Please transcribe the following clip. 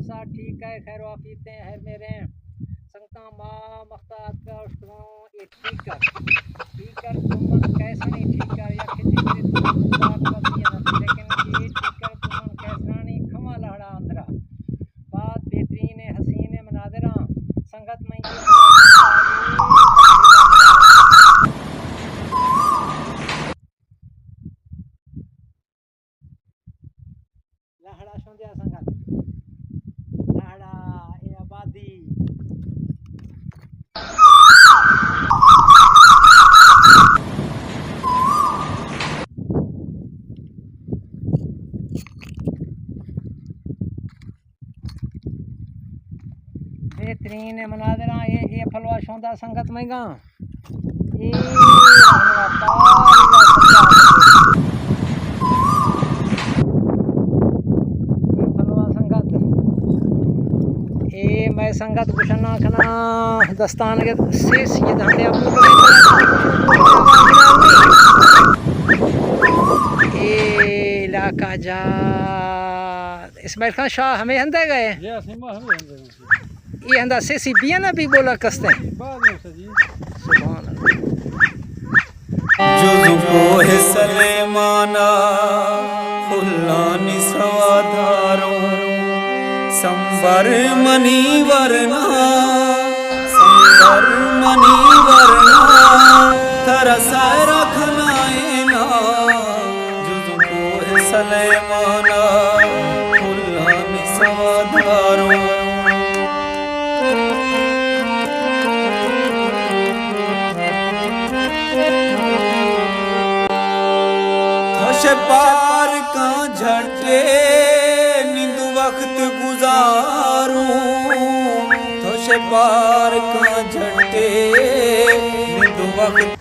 सा ठीक है खैर वाफीते है मेरे संगता माँ मख्तार का उष्टों ये ठीक कर तुमन कैसा नहीं ठीक कर या खेती करे तुमन बात करती है ना लेकिन ये ठीक कर तुमन कैसा नहीं खमा लहड़ा अंदरा बात बेहतरीन है हसीन है मनादरा संगत में लहड़ा सुंदिया संगत लहड़ा ये आबादी बेहतरीन मनादरा ये फलवा शौंदा संगत में गा ये फलवा संगत ये मैं संगत कुशना खना दस्तान के शेष ये धंधे ये इलाका जा इसमाइल खान शाह हमें हंदे गए ये हंदा से बिया ना भी बोला कस्ते सुभान जुजुको है सलेमाना फुल्लानी सवाधारो संबर मनी वरना थरसा रखनाएना जुजुको है सलेमाना फुल्लानी सवाधारो पार का झटके नींद वक्त गुजारूं तो पार का झटके नींद वक्त